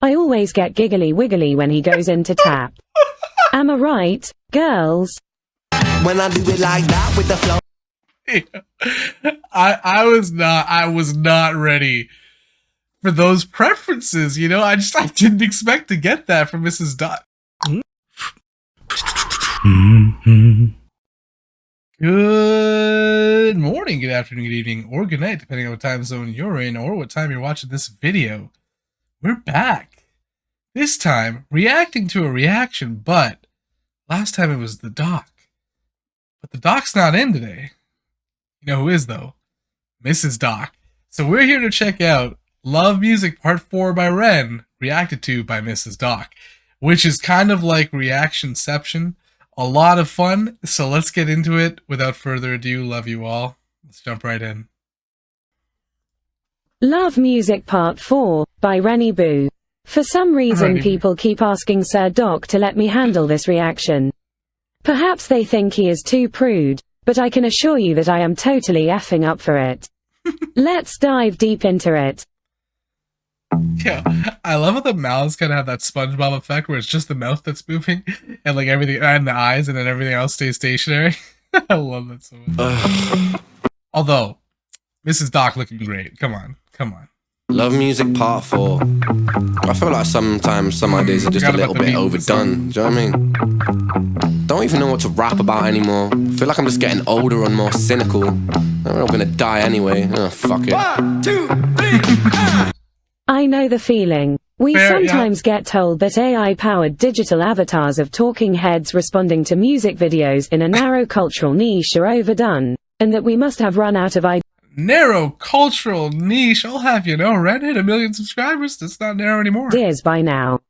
I always get giggly wiggly when he goes into tap. Am I right, girls? When I do it like that with the flow. I was not ready for those preferences, you know. I didn't expect to get that from Mrs. Dot. Good morning, good afternoon, good evening, or good night, depending on what time zone you're in or what time you're watching this video. We're back. This time, reacting to a reaction, but last time it was the doc. But the doc's not in today. You know who is, though? Mrs. Doc. So we're here to check out Love Music Part 4 by Ren, reacted to by Mrs. Doc, which is kind of like Reactionception. A lot of fun, so let's get into it. Without further ado, love you all. Let's jump right in. Love Music Part 4 by Rennie Boo. For some reason people keep asking Sir Doc to let me handle this reaction. Perhaps they think he is too prude, but I can assure you that I am totally effing up for it. Let's dive deep into it. Yeah, I love how the mouths kind of have that SpongeBob effect where it's just the mouth that's moving and like everything, and the eyes, and then everything else stays stationary. I love that so much. Although, Mrs. Doc looking great. Come on, come on. Love Music Part 4. I feel like sometimes some ideas are just a little bit overdone. Do you know what I mean? Don't even know what to rap about anymore. I feel like I'm just getting older and more cynical. I'm not gonna die anyway. Oh, fuck it. 1, 2, 3, I know the feeling. We sometimes get told that AI-powered digital avatars of talking heads responding to music videos in a narrow cultural niche are overdone, and that we must have run out of ideas. Narrow cultural niche, I'll have you know, Ren hit 1 million subscribers. That's not narrow anymore. By now.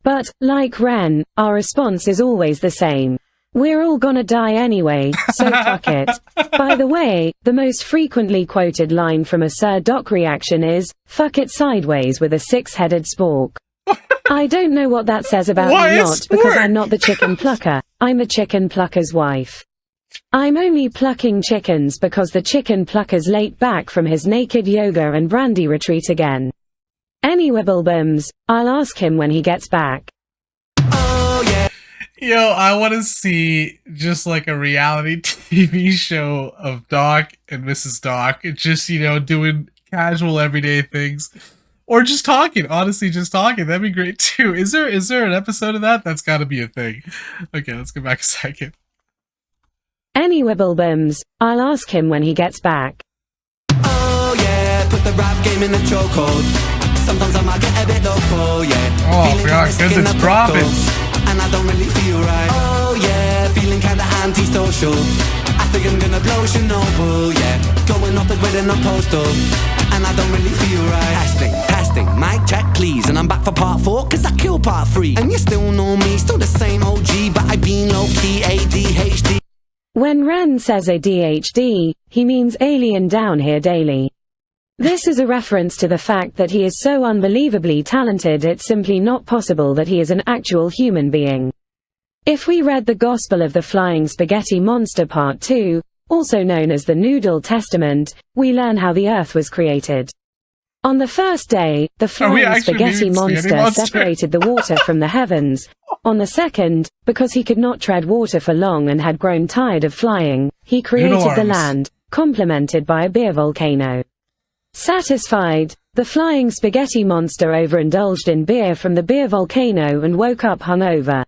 But, like Ren, our response is always the same. We're all gonna die anyway, so fuck it. By the way, the most frequently quoted line from a Sir Doc reaction is, "Fuck it sideways with a 6-headed spork." I don't know what that says about me, not because I'm not the chicken plucker, I'm a chicken plucker's wife. I'm only plucking chickens because the chicken plucker's late back from his naked yoga and brandy retreat again. Any wibblebums, I'll ask him when he gets back. Yo, I want to see just like a reality TV show of Doc and Mrs. Doc, just, you know, doing casual everyday things, or just talking. Honestly, just talking. That'd be great too. Is there an episode of that? That's got to be a thing. Okay, let's go back a second. Any wibblebums, I'll ask him when he gets back. Oh yeah, put the rap game in the chokehold. Sometimes I might get a bit local, yeah. Oh, God, because it's dropping. And I don't really feel right. Oh yeah, feeling kinda antisocial. I think I'm gonna blow Chernobyl, yeah. Going off the grid and I'm postal. And I don't really feel right. Testing, mic check please. And I'm back for part 4, cause I killed part 3. And you still know me, still the same OG, but I been low-key ADHD. When Ren says ADHD, he means alien down here daily. This is a reference to the fact that he is so unbelievably talented it's simply not possible that he is an actual human being. If we read the Gospel of the Flying Spaghetti Monster Part 2, also known as the Noodle Testament, we learn how the earth was created. On the first day, the flying spaghetti monster separated the water from the heavens. On the second, because he could not tread water for long and had grown tired of flying, he created the land, complemented by a beer volcano. Satisfied, the flying spaghetti monster overindulged in beer from the beer volcano and woke up hungover.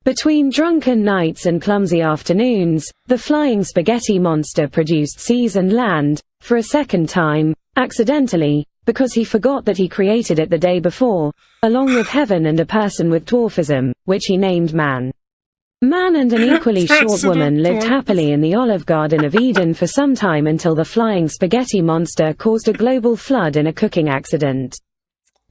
Between drunken nights and clumsy afternoons, the flying spaghetti monster produced seas and land, for a second time, accidentally, because he forgot that he created it the day before, along with heaven and a person with dwarfism, which he named man. Man and an equally short woman lived happily in the Olive Garden of Eden for some time until the flying spaghetti monster caused a global flood in a cooking accident.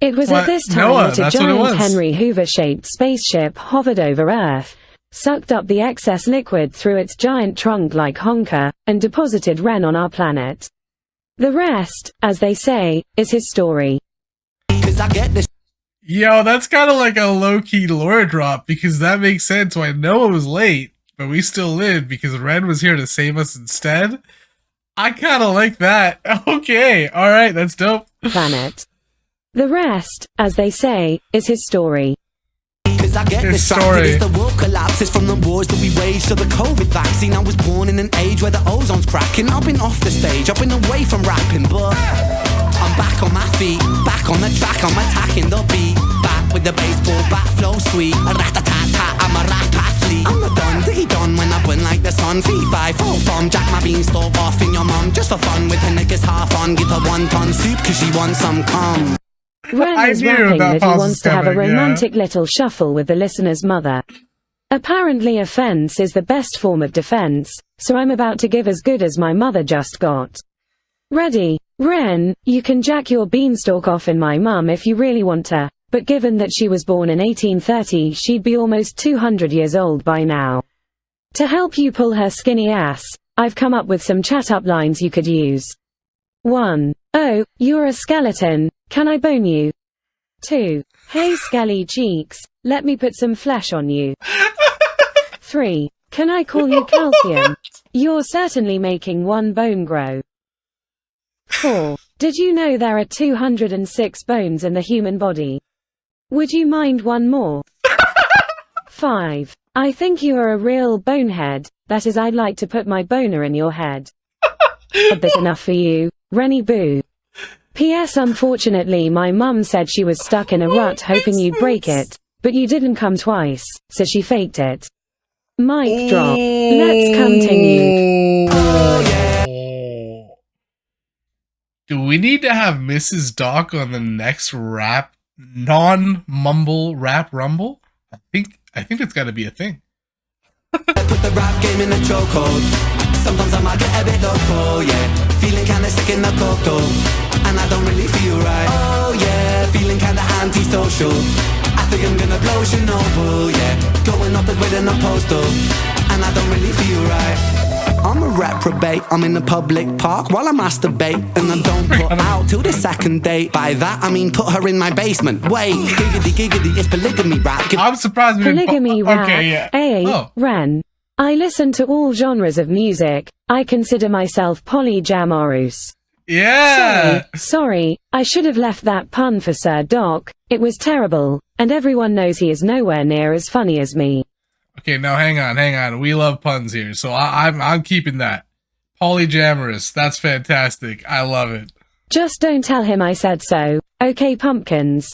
It was at this time that a giant Henry Hoover-shaped spaceship hovered over Earth, sucked up the excess liquid through its giant trunk like honker, and deposited Ren on our planet. The rest, as they say, is his story. Yo, that's kind of like a low-key lore drop, because that makes sense why Noah was late, but we still lived because Ren was here to save us instead. I kind of like that. Okay, alright, that's dope. Planet. The rest, as they say, is his story. Cause I get distracted as the world collapses from the wars that we waged to the COVID vaccine. I was born in an age where the ozone's cracking. I've been off the stage, I've been away from rapping, but I'm back on my feet, back on the track, I'm attacking the beat. Back with the baseball bat, flow sweet. A rat-a-tat-tat, I'm a rap athlete. I'm a done, diggy done when I burn like the sun. Fee-fi, full form, jack my beanstalk off in your mum. Just for fun with her niggas half on. Give her 1 ton soup cause she wants some cum. Ren is rapping that he wants to have a romantic little shuffle with the listener's mother. Apparently offense is the best form of defense, so I'm about to give as good as my mother just got. Ready? Ren, you can jack your beanstalk off in my mum if you really want to, but given that she was born in 1830 she'd be almost 200 years old by now. To help you pull her skinny ass, I've come up with some chat-up lines you could use. 1. Oh, you're a skeleton, can I bone you? 2. Hey skelly cheeks, let me put some flesh on you. 3. Can I call you calcium? You're certainly making one bone grow. 4. Did you know there are 206 bones in the human body? Would you mind one more? 5. I think you are a real bonehead, that is I'd like to put my boner in your head. A bit enough for you, Rennie Boo. P.S. Unfortunately my mum said she was stuck in a rut hoping you'd break it, but you didn't come twice, so she faked it. Mic drop. Let's continue. Do we need to have Mrs. Doc on the next rap, non-mumble rap rumble? I think it's gotta be a thing. Put the rap game in a chokehold. Sometimes I might get a bit loco, yeah. Feeling kinda sick in the coco, and I don't really feel right. Oh yeah, feeling kinda antisocial. I think I'm gonna blow Chernobyl, yeah. Going off the grid in a postal, and I don't really feel right. I'm a reprobate, I'm in a public park while I masturbate, and I don't put out till the second date. By that I mean put her in my basement. Wait, giggity giggity, it's polygamy rap. I'm surprised we polygamy rap. Okay, yeah. Oh. Ren. I listen to all genres of music. I consider myself polyamorous. Yeah. Sorry, I should have left that pun for Sir Doc. It was terrible, and everyone knows he is nowhere near as funny as me. Okay, now hang on. We love puns here, so I'm keeping that. Polyamorous, that's fantastic. I love it. Just don't tell him I said so. Okay, pumpkins.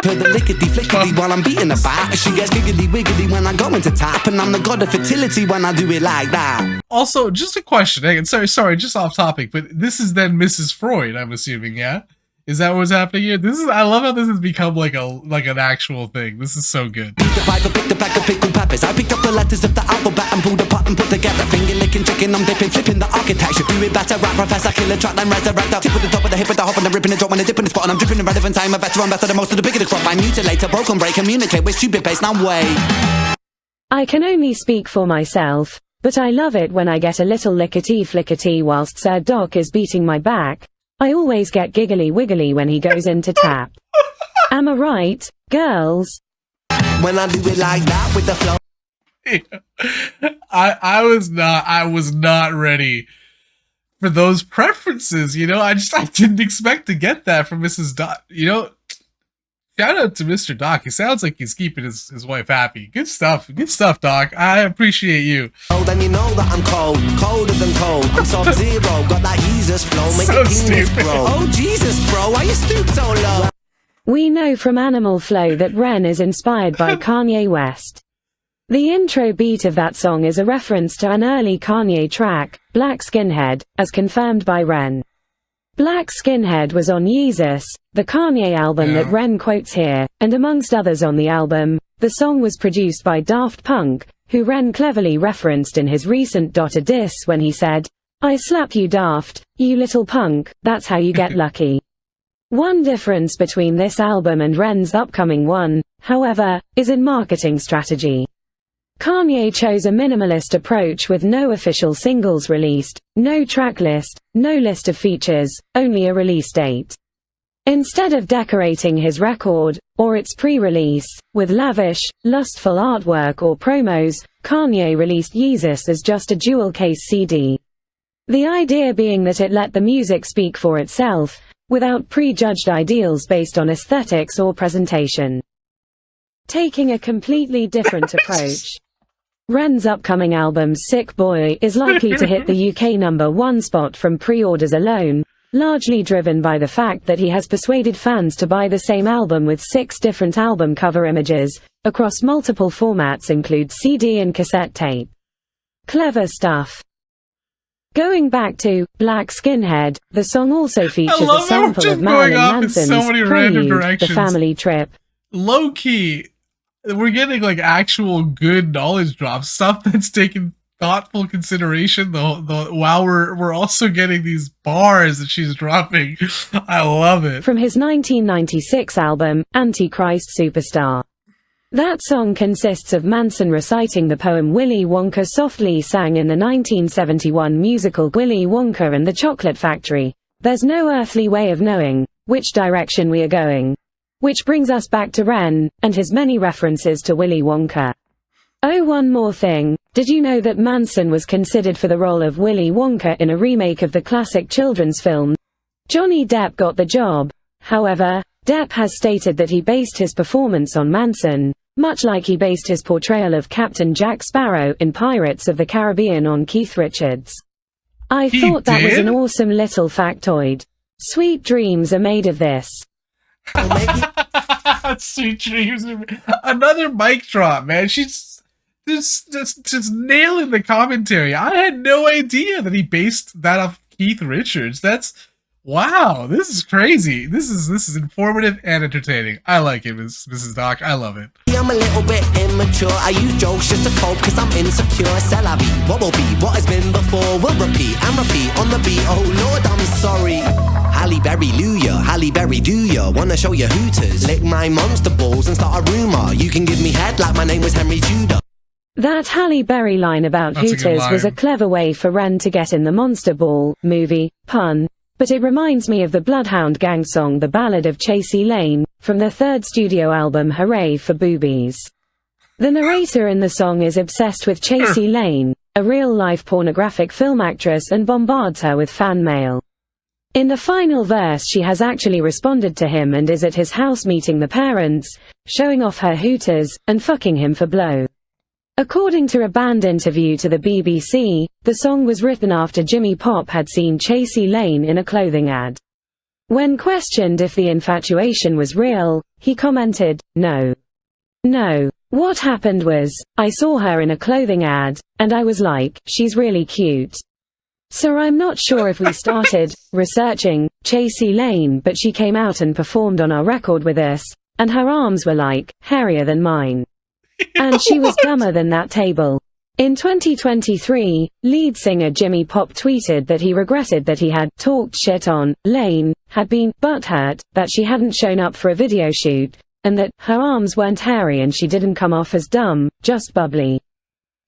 For the lickety flickety while I'm beating the bat, she gets giggly wiggly when I go into tap, and I'm the god of fertility when I do it like that. Also, just a question. Hang on, sorry, just off topic, but this is then Mrs. Freud, I'm assuming, yeah? Is that what's happening here? I love how this has become like an actual thing. This is so good. Pick the pipe, pick the pack of pickled peppers. I picked up the letters of the alphabet and pulled apart and put together. Finger licking, chicken, I'm dipping, flipping the architecture. Do it better, rap professor, killer, track, then resurrect. Tip with the top of the hip with the hop and the ripping and drop when I dip in the spot. And I'm dripping in relevant time. A veteran, better than most of the bigger the crop. I mutilate, a broken break, communicate with stupid bass. Now wait. I can only speak for myself, but I love it when I get a little lickety-flickety whilst Sir Doc is beating my back. I always get giggly-wiggly when he goes into tap. Am I right, girls? When I do it like that with the flow. I was not ready for those preferences, you know? I didn't expect to get that from Mrs. Doc. You know, shout out to Mr. Doc. He sounds like he's keeping his wife happy. Good stuff, Doc. I appreciate you. Oh, then you know that I'm cold, colder than cold. I'm Sub-Zero, got that Jesus flow, make So it penis, stupid. bro. Oh Jesus, bro, why you stoop so low? We know from Animal Flow that Ren is inspired by Kanye West. The intro beat of that song is a reference to an early Kanye track, Black Skinhead, as confirmed by Ren. Black Skinhead was on Yeezus, the Kanye album that Ren quotes here, and amongst others on the album. The song was produced by Daft Punk, who Ren cleverly referenced in his recent diss when he said, "I slap you Daft, you little punk, that's how you get lucky." One difference between this album and Ren's upcoming one, however, is in marketing strategy. Kanye chose a minimalist approach with no official singles released, no track list, no list of features, only a release date. Instead of decorating his record, or its pre-release, with lavish, lustful artwork or promos, Kanye released Yeezus as just a dual-case CD. The idea being that it let the music speak for itself, without prejudged ideals based on aesthetics or presentation. Taking a completely different approach. Ren's upcoming album Sick Boy is likely to hit the UK #1 spot from pre-orders alone, largely driven by the fact that he has persuaded fans to buy the same album with 6 different album cover images, across multiple formats include CD and cassette tape. Clever stuff. Going back to Black Skinhead, the song also features a sample of Marilyn Manson's Prelude, The Family Trip. Low-key, we're getting like actual good knowledge drops, stuff that's taken thoughtful consideration while we're also getting these bars that she's dropping. I love it. From his 1996 album, Antichrist Superstar. That song consists of Manson reciting the poem Willy Wonka softly sang in the 1971 musical Willy Wonka and the Chocolate Factory. There's no earthly way of knowing which direction we are going. Which brings us back to Ren, and his many references to Willy Wonka. Oh, one more thing, did you know that Manson was considered for the role of Willy Wonka in a remake of the classic children's film? Johnny Depp got the job. However, Depp has stated that he based his performance on Manson, much like he based his portrayal of Captain Jack Sparrow in Pirates of the Caribbean on Keith Richards. I thought that was an awesome little factoid. Sweet dreams are made of this. Sweet dreams. Another mic drop, man. She's just nailing the commentary. I had no idea that he based that off Keith Richards. Wow, this is crazy. This is informative and entertaining. I like it, Mrs. Doc. I love it. I'm a little bit immature. I use jokes just to cope cause I'm insecure. C'est la vie, what will be, what has been before will repeat and repeat on the beat. Oh Lord, I'm sorry. Halle Berry, Luya, Halle Berry, do ya wanna show your hooters? Lick my monster balls and start a rumor. You can give me head like my name was Henry Tudor. That Halle Berry line about hooters was a clever way for Ren to get in the Monster Ball movie pun. But it reminds me of the Bloodhound Gang song The Ballad of Chasey Lane, from their 3rd studio album Hooray for Boobies. The narrator in the song is obsessed with Chasey Lane, a real-life pornographic film actress, and bombards her with fan mail. In the final verse she has actually responded to him and is at his house meeting the parents, showing off her hooters, and fucking him for blow. According to a band interview to the BBC, the song was written after Jimmy Pop had seen Chasey Lane in a clothing ad. When questioned if the infatuation was real, he commented, No. What happened was, I saw her in a clothing ad, and I was like, she's really cute. So I'm not sure if we started researching Chasey Lane, but she came out and performed on our record with us, and her arms were like, hairier than mine. And she was dumber than that table. In 2023, lead singer Jimmy Pop tweeted that he regretted that he had talked shit on Lane, had been butthurt that she hadn't shown up for a video shoot, and that her arms weren't hairy and she didn't come off as dumb, just bubbly.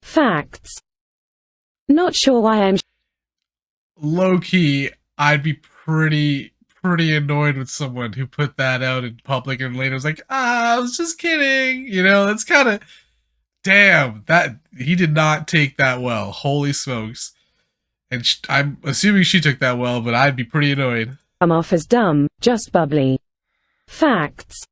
Facts. Not sure why I'm low-key, I'd be pretty annoyed with someone who put that out in public and later was like, I was just kidding. You know, that's kind of, damn, that he did not take that well. Holy smokes. And I'm assuming she took that well, but I'd be pretty annoyed. I'm off as dumb, just bubbly. Facts.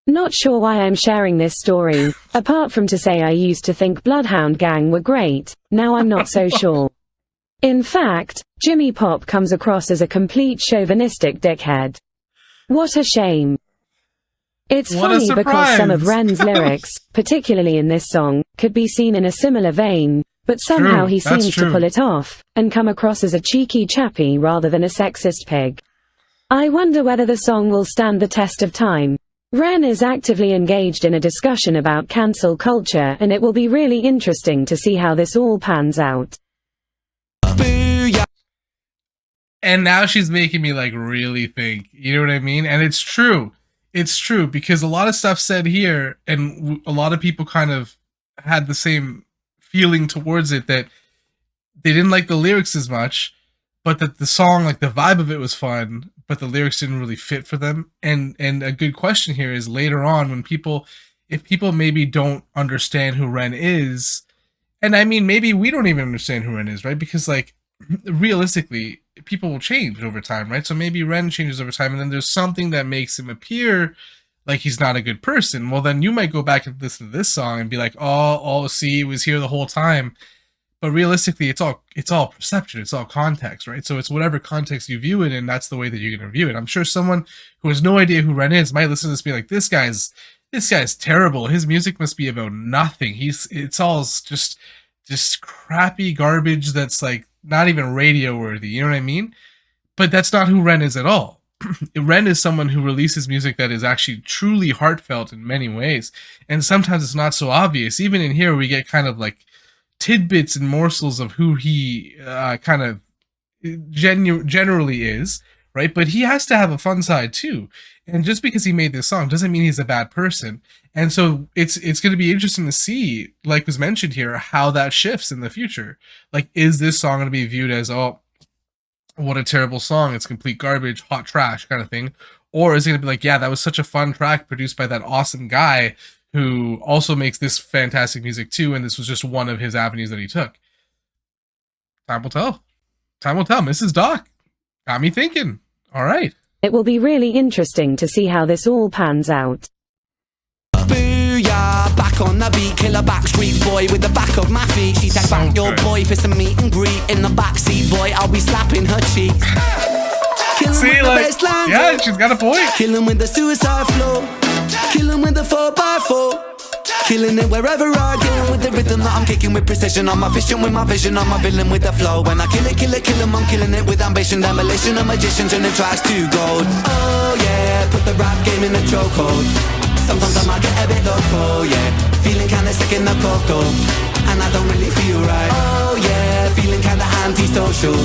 Not sure why I'm sharing this story, apart from to say I used to think Bloodhound Gang were great, now I'm not so sure. In fact, Jimmy Pop comes across as a complete chauvinistic dickhead. What a shame. It's funny because some of Ren's lyrics, particularly in this song, could be seen in a similar vein, but somehow he seems to pull it off, and come across as a cheeky chappy rather than a sexist pig. I wonder whether the song will stand the test of time. Ren is actively engaged in a discussion about cancel culture, and it will be really interesting to see how this all pans out. And now she's making me like really think, you know what I mean? And it's true because a lot of stuff said here, and a lot of people kind of had the same feeling towards it, that they didn't like the lyrics as much, but that the song, like the vibe of it was fun, but the lyrics didn't really fit for them. And a good question here is later on when if people maybe don't understand who Ren is, and I mean maybe we don't even understand who Ren is, right? Because like realistically, people will change over time, right? So maybe Ren changes over time, and then there's something that makes him appear like he's not a good person. Well, then you might go back and listen to this song and be like, see, he was here the whole time. But realistically, it's all perception, it's all context, right? So it's whatever context you view it in, that's the way that you're gonna view it. I'm sure someone who has no idea who Ren is might listen to this and be like, this guy's terrible. His music must be about nothing. It's all just crappy garbage that's like not even radio worthy. You know what I mean? But that's not who Ren is at all. Ren is someone who releases music that is actually truly heartfelt in many ways. And sometimes it's not so obvious. Even in here, we get kind of like tidbits and morsels of who he kind of generally is, right? But he has to have a fun side too. And just because he made this song doesn't mean he's a bad person. And so it's going to be interesting to see, like was mentioned here, how that shifts in the future. Like, is this song going to be viewed as, oh, what a terrible song, it's complete garbage, hot trash kind of thing? Or is it going to be like, yeah, that was such a fun track produced by that awesome guy who also makes this fantastic music too, and this was just one of his avenues that he took? Time will tell. Time will tell. Mrs. Doc got me thinking. All right. It will be really interesting to see how this all pans out. Booyah, back on the beat, killer backstreet boy with the back of my feet. She take back your boy for some meet and greet in the backseat, boy. I'll be slapping her cheeks. See, like, yeah, she's got a point. Killing with the suicide flow, killing with the 4x4, killing it wherever I go. With the rhythm that I'm kicking with precision, I'm efficient with my vision, I'm a villain with the flow. When I kill him, I'm killing it with ambition, demolition of magicians and the tracks to gold. Oh yeah, put the rap game in a chokehold. Sometimes I might get a bit loco, yeah. Feeling kinda sick in the cocoa, and I don't really feel right. Oh yeah, feeling kinda antisocial.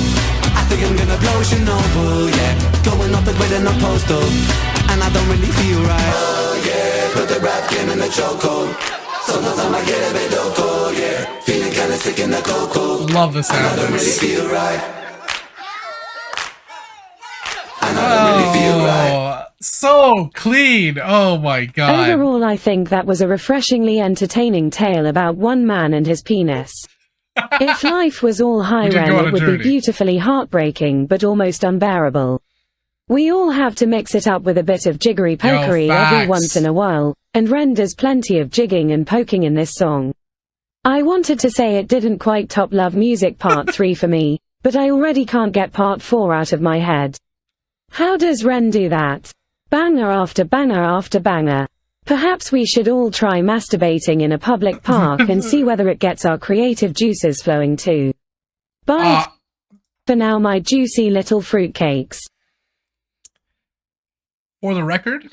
I think I'm gonna blow Chernobyl, yeah. Going off the grid in a postal, and I don't really feel right. Oh yeah, put the rap game in the chokehold. Sometimes I might get a bit loco, yeah. Feeling kinda sick in the cocoa. Love the sound. And I don't really feel right. And I don't really feel right. So clean. Oh my god. Overall, I think that was a refreshingly entertaining tale about one man and his penis. If life was all high ren, it would be beautifully heartbreaking but almost unbearable. We all have to mix it up with a bit of jiggery pokery every once in a while, and Ren does plenty of jigging and poking in this song. I wanted to say it didn't quite top Love Music Part 3 for me, but I already can't get Part 4 out of my head. How does Ren do that? Banger after banger after banger. Perhaps we should all try masturbating in a public park and see whether it gets our creative juices flowing too. Bye for now, my juicy little fruitcakes. For the record,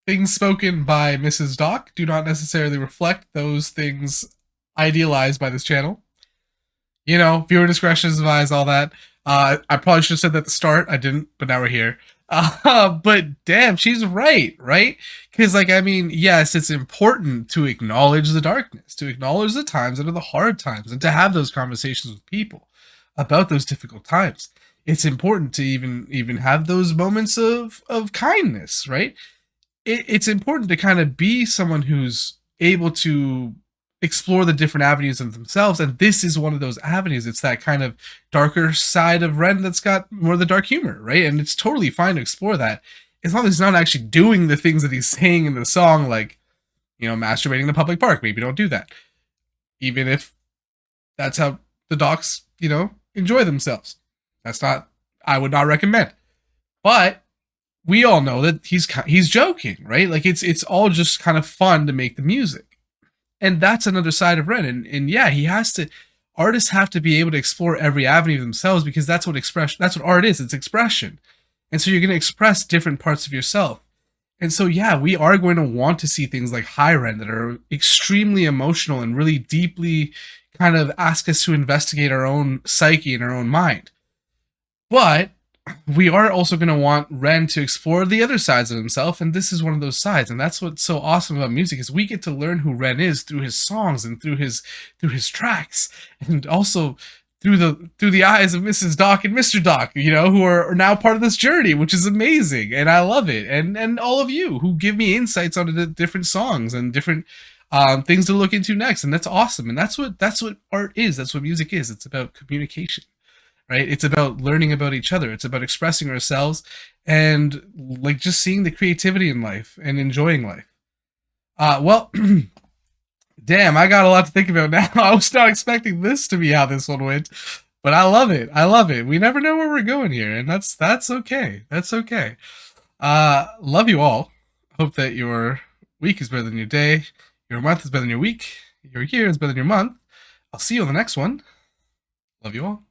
things spoken by Mrs. Doc do not necessarily reflect those things idealized by this channel. You know, viewer discretion is advised, all that. I probably should have said that at the start. I didn't, but now we're here. But damn, she's right? Because, like, I mean, yes, it's important to acknowledge the darkness, to acknowledge the times that are the hard times, and to have those conversations with people about those difficult times. It's important to even have those moments of kindness, right? It's important to kind of be someone who's able to explore the different avenues of themselves, and this is one of those avenues. It's that kind of darker side of Ren that's got more of the dark humor, right? And it's totally fine to explore that, as long as he's not actually doing the things that he's saying in the song, like, you know, masturbating in the public park. Maybe don't do that, even if that's how the docs, you know, enjoy themselves. I would not recommend. But we all know that he's joking, right? Like, it's all just kind of fun to make the music. And that's another side of Ren. And yeah, artists have to be able to explore every avenue themselves, because that's what art is. It's expression. And so you're going to express different parts of yourself. And so, yeah, we are going to want to see things like high Ren that are extremely emotional and really deeply kind of ask us to investigate our own psyche and our own mind. But we are also going to want Ren to explore the other sides of himself, and this is one of those sides. And that's what's so awesome about music, is we get to learn who Ren is through his songs and through his tracks, and also through the eyes of Mrs. Doc and Mr. Doc, you know, who are now part of this journey, which is amazing, and I love it. And all of you who give me insights onto the different songs and different things to look into next, and that's awesome. And that's what art is. That's what music is. It's about communication. right? It's about learning about each other. It's about expressing ourselves and like just seeing the creativity in life and enjoying life. Well, damn, I got a lot to think about now. I was not expecting this to be how this one went, but I love it. I love it. We never know where we're going here, and that's okay. That's okay. Love you all. Hope that your week is better than your day. Your month is better than your week. Your year is better than your month. I'll see you on the next one. Love you all.